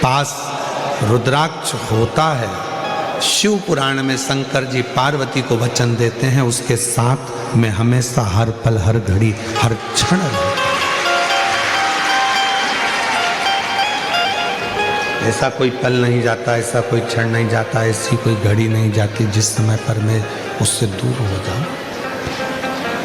पास रुद्राक्ष होता है। शिव पुराण में शंकर जी पार्वती को वचन देते हैं, उसके साथ में हमेशा हर पल हर घड़ी हर क्षण रहता। ऐसा कोई पल नहीं जाता, ऐसा कोई क्षण नहीं जाता, ऐसी कोई घड़ी नहीं जाती जिस समय पर मैं उससे दूर हो जाऊं।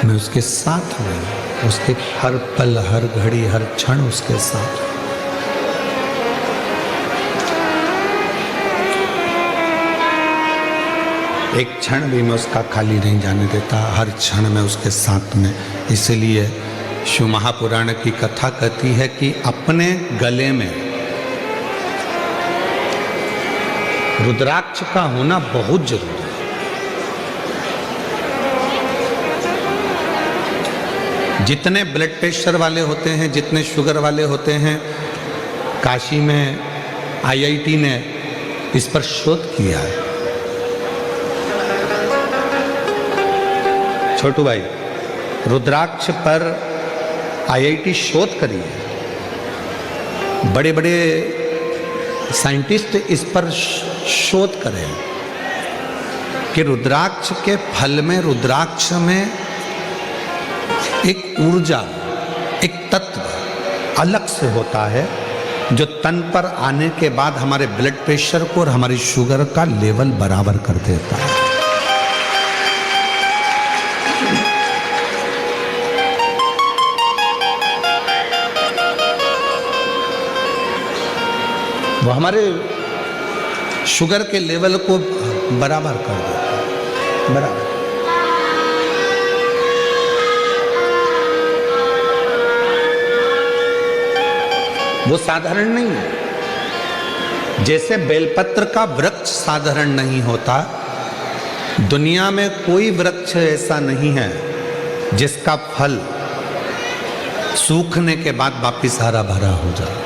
मैं उसके साथ हूं, उसके हर पल हर घड़ी हर क्षण उसके साथ। एक क्षण भी मैं उसका खाली नहीं जाने देता, हर क्षण में उसके साथ में। इसलिए शिव महापुराण की कथा कहती है कि अपने गले में रुद्राक्ष का होना बहुत जरूरी है। जितने ब्लड प्रेशर वाले होते हैं, जितने शुगर वाले होते हैं, काशी में आईआईटी ने इस पर शोध किया है। छोटू भाई, रुद्राक्ष पर आईआईटी शोध करी है, बड़े बड़े साइंटिस्ट इस पर शोध करें कि रुद्राक्ष के फल में, रुद्राक्ष में एक ऊर्जा, एक तत्व अलग से होता है जो तन पर आने के बाद हमारे ब्लड प्रेशर को और हमारी शुगर का लेवल बराबर कर देता है। वो हमारे शुगर के लेवल को बराबर कर देता है, बराबर। वो साधारण नहीं है। जैसे बेलपत्र का वृक्ष साधारण नहीं होता, दुनिया में कोई वृक्ष ऐसा नहीं है जिसका फल सूखने के बाद वापिस हरा भरा हो जाए।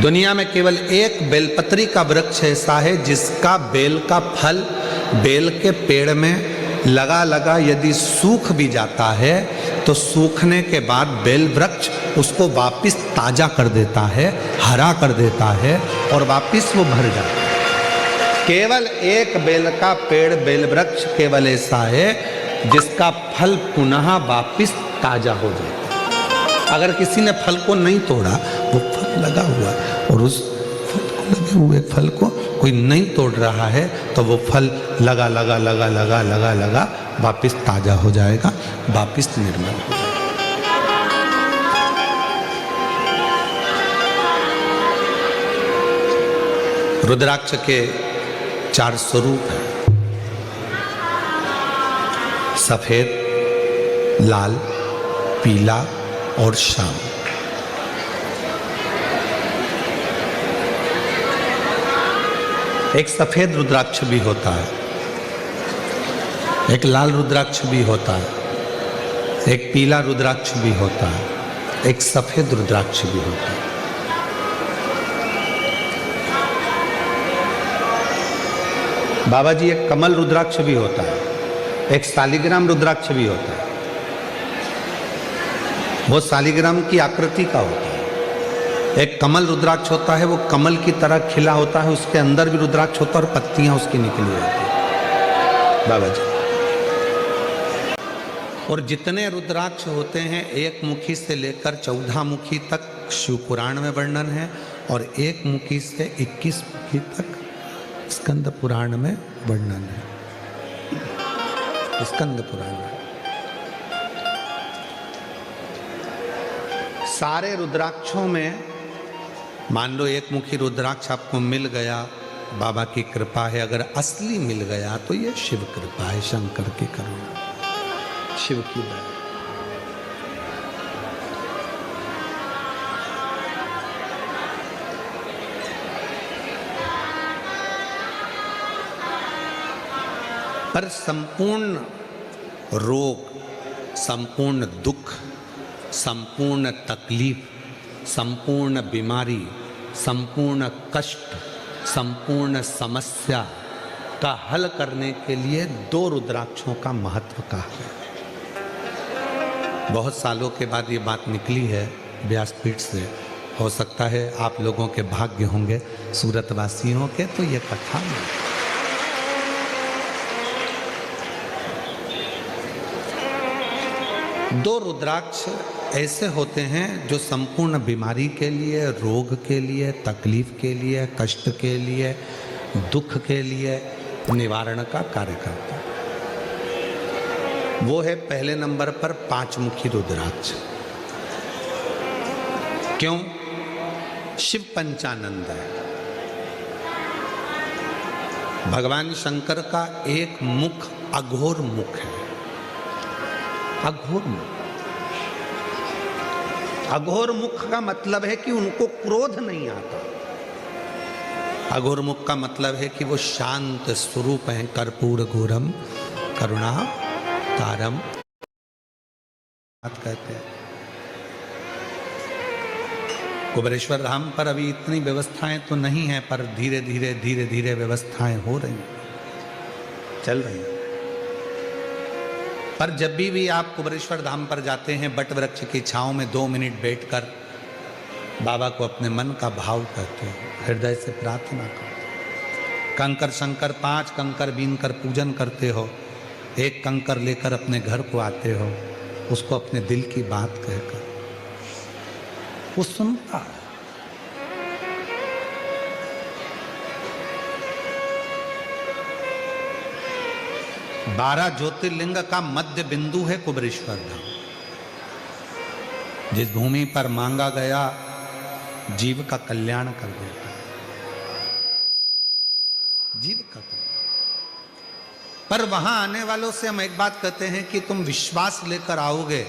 दुनिया में केवल एक बेलपत्री का वृक्ष ऐसा है जिसका बेल का फल बेल के पेड़ में लगा लगा यदि सूख भी जाता है तो सूखने के बाद बेल वृक्ष उसको वापिस ताजा कर देता है, हरा कर देता है और वापिस वो भर जाता है। केवल एक बेल का पेड़, बेल वृक्ष केवल ऐसा है जिसका फल पुनः वापिस ताजा हो जाता। अगर किसी ने फल को नहीं तोड़ा, वो फल लगा हुआ और उस फल को, लगे हुए फल को कोई नहीं तोड़ रहा है तो वो फल लगा लगा लगा लगा लगा लगा वापिस ताजा हो जाएगा, वापिस निर्मल हो जाएगा। रुद्राक्ष के 4 स्वरूप हैं, सफेद, लाल, पीला और श्याम। एक सफेद रुद्राक्ष भी होता है, एक लाल रुद्राक्ष भी होता है, एक पीला रुद्राक्ष भी होता है, एक सफेद रुद्राक्ष भी होता है। बाबा जी, एक कमल रुद्राक्ष भी होता है, एक शालिग्राम रुद्राक्ष भी होता है। वो शालिग्राम की आकृति का होता है। एक कमल रुद्राक्ष होता है, वो कमल की तरह खिला होता है, उसके अंदर भी रुद्राक्ष होता है और पत्तियां उसकी निकली होती है। बाबा जी, और जितने रुद्राक्ष होते हैं, एक मुखी से लेकर 14 मुखी तक शिव पुराण में वर्णन है और एक मुखी से 21 मुखी तक स्कंद पुराण में वर्णन है। स्कंद पुराण में सारे रुद्राक्षों में मान लो एक मुखी रुद्राक्ष आपको मिल गया, बाबा की कृपा है। अगर असली मिल गया तो ये शिव कृपा है, शंकर की करुणा, शिव की दया। पर संपूर्ण रोग, संपूर्ण दुख, संपूर्ण तकलीफ, संपूर्ण बीमारी, संपूर्ण कष्ट, संपूर्ण समस्या का हल करने के लिए 2 रुद्राक्षों का महत्व कहा है। बहुत सालों के बाद ये बात निकली है व्यासपीठ से। हो सकता है आप लोगों के भाग्य होंगे सूरत वासियों के, तो ये कथा में दो रुद्राक्ष ऐसे होते हैं जो संपूर्ण बीमारी के लिए, रोग के लिए, तकलीफ के लिए, कष्ट के लिए, दुख के लिए निवारण का कार्य करते हैं। वो है पहले नंबर पर 5 मुखी रुद्राक्ष। क्यों? शिव पंचानंद है। भगवान शंकर का एक मुख अघोर मुख है। अघोर मुख, अघोर मुख का मतलब है कि उनको क्रोध नहीं आता। अघोर मुख का मतलब है कि वो शांत स्वरूप हैं। कर्पूर घोरम करुणा तारम कहते हैं। कुबेरेश्वर धाम पर अभी इतनी व्यवस्थाएं तो नहीं है, पर धीरे धीरे धीरे धीरे व्यवस्थाएं हो रही हैं, चल रही हैं। पर जब भी आप कुबेरेश्वर धाम पर जाते हैं, बट वृक्ष की छांव में 2 मिनट बैठकर बाबा को अपने मन का भाव कहते हो, हृदय से प्रार्थना करते। कंकर शंकर 5 कंकर बीन कर पूजन करते हो, एक कंकर लेकर अपने घर को आते हो, उसको अपने दिल की बात कहकर वो सुनता है। बारह ज्योतिर्लिंग का मध्य बिंदु है कुबेरेश्वर धाम। जिस भूमि पर मांगा गया जीव का कल्याण कर देता है, जीव का कल्याण। पर वहां आने वालों से हम एक बात कहते हैं कि तुम विश्वास लेकर आओगे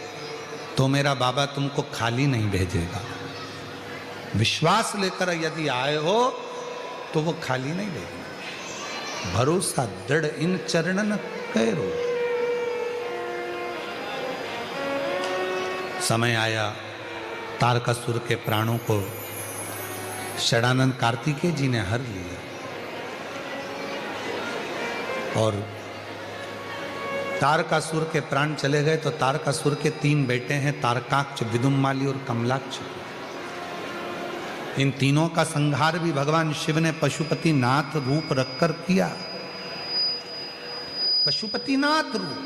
तो मेरा बाबा तुमको खाली नहीं भेजेगा। विश्वास लेकर यदि आए हो तो वो खाली नहीं भेजेगा। भरोसा दृढ़ इन चरणन करो। समय आया, तारकासुर के प्राणों को षडानंद कार्तिकेय जी ने हर लिया और तारकासुर के प्राण चले गए। तो तारकासुर के 3 बेटे हैं, तारकाक्ष, विदुम्माली और कमलाक्ष। इन तीनों का संहार भी भगवान शिव ने पशुपति नाथ रूप रखकर किया। पशुपति नाथ रूप,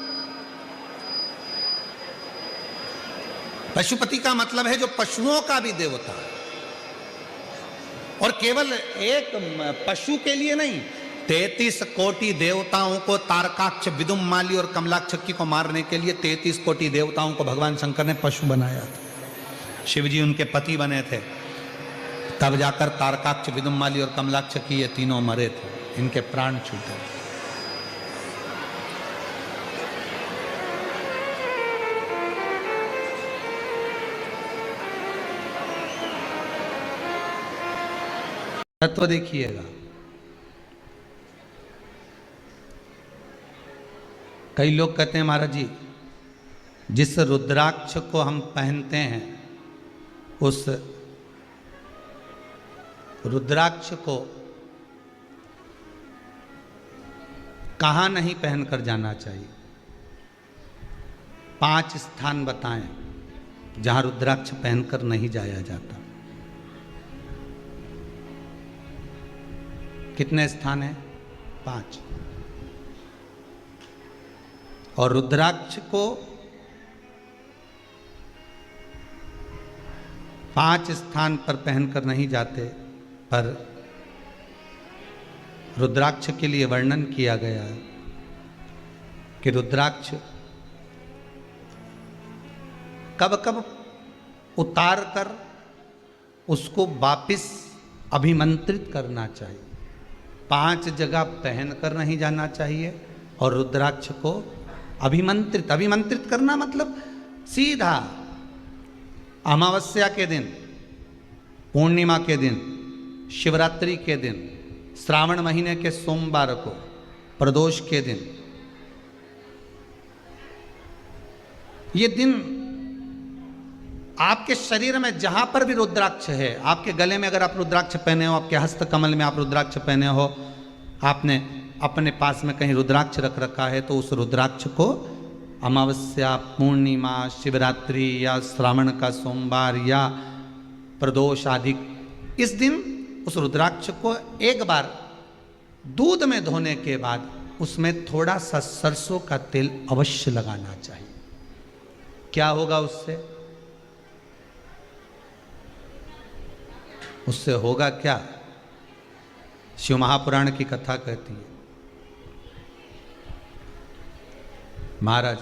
पशुपति का मतलब है जो पशुओं का भी देवता है। और केवल एक पशु के लिए नहीं, 33 कोटि देवताओं को, तारकाक्ष, विदुम्माली और कमलाक्षकी को मारने के लिए 33 कोटि देवताओं को भगवान शंकर ने पशु बनाया था। शिव जी उनके पति बने थे, तब जाकर तारकाक्ष, विदुम्माली और कमलाक्षकी ये तीनों मरे थे, इनके प्राण छूटे। तत्व देखिएगा। कई लोग कहते हैं महाराज जी, जिस रुद्राक्ष को हम पहनते हैं उस रुद्राक्ष को कहाँ नहीं पहनकर जाना चाहिए। 5 स्थान बताएं जहां रुद्राक्ष पहनकर नहीं जाया जाता। कितने स्थान हैं? 5। और रुद्राक्ष को 5 स्थान पर पहनकर नहीं जाते, पर रुद्राक्ष के लिए वर्णन किया गया है कि रुद्राक्ष कब कब उतार कर उसको वापिस अभिमंत्रित करना चाहिए। 5 जगह पहनकर नहीं जाना चाहिए और रुद्राक्ष को अभिमंत्रित करना मतलब सीधा अमावस्या के दिन, पूर्णिमा के दिन, शिवरात्रि के दिन, श्रावण महीने के सोमवार को, प्रदोष के दिन, ये दिन आपके शरीर में जहां पर भी रुद्राक्ष है, आपके गले में अगर आप रुद्राक्ष पहने हो, आपके हस्त कमल में आप रुद्राक्ष पहने हो, आपने अपने पास में कहीं रुद्राक्ष रख रखा है, तो उस रुद्राक्ष को अमावस्या, पूर्णिमा, शिवरात्रि या श्रावण का सोमवार या प्रदोष आदि, इस दिन उस रुद्राक्ष को एक बार दूध में धोने के बाद उसमें थोड़ा सा सरसों का तेल अवश्य लगाना चाहिए। क्या होगा उससे? उससे होगा क्या? शिव महापुराण की कथा कहती है, महाराज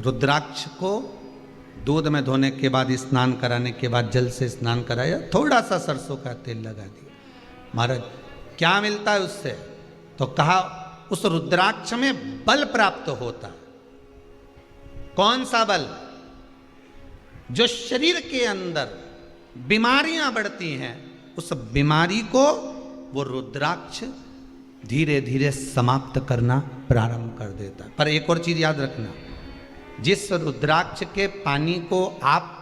रुद्राक्ष को दूध में धोने के बाद, स्नान कराने के बाद जल से स्नान कराया, थोड़ा सा सरसों का तेल लगा दिया। महाराज क्या मिलता है उससे? तो कहा उस रुद्राक्ष में बल प्राप्त होता। कौन सा बल? जो शरीर के अंदर बीमारियां बढ़ती हैं, उस बीमारी को वो रुद्राक्ष धीरे धीरे समाप्त करना प्रारंभ कर देता। पर एक और चीज याद रखना, जिस रुद्राक्ष के पानी को आप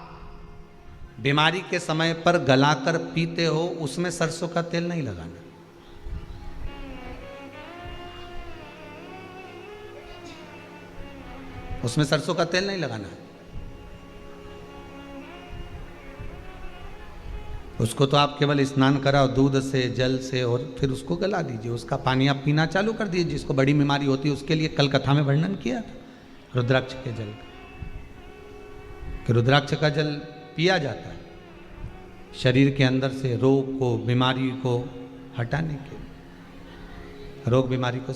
बीमारी के समय पर गलाकर पीते हो, उसमें सरसों का तेल नहीं लगाना। उसमें सरसों का तेल नहीं लगाना है। उसको तो आप केवल स्नान कराओ दूध से, जल से, और फिर उसको गला दीजिए। उसका पानी आप पीना चालू कर दीजिए। जिसको बड़ी बीमारी होती है उसके लिए कल कथा में वर्णन किया था रुद्राक्ष के जल का, कि रुद्राक्ष का जल पिया जाता है शरीर के अंदर से रोग को, बीमारी को हटाने के लिए, रोग बीमारी को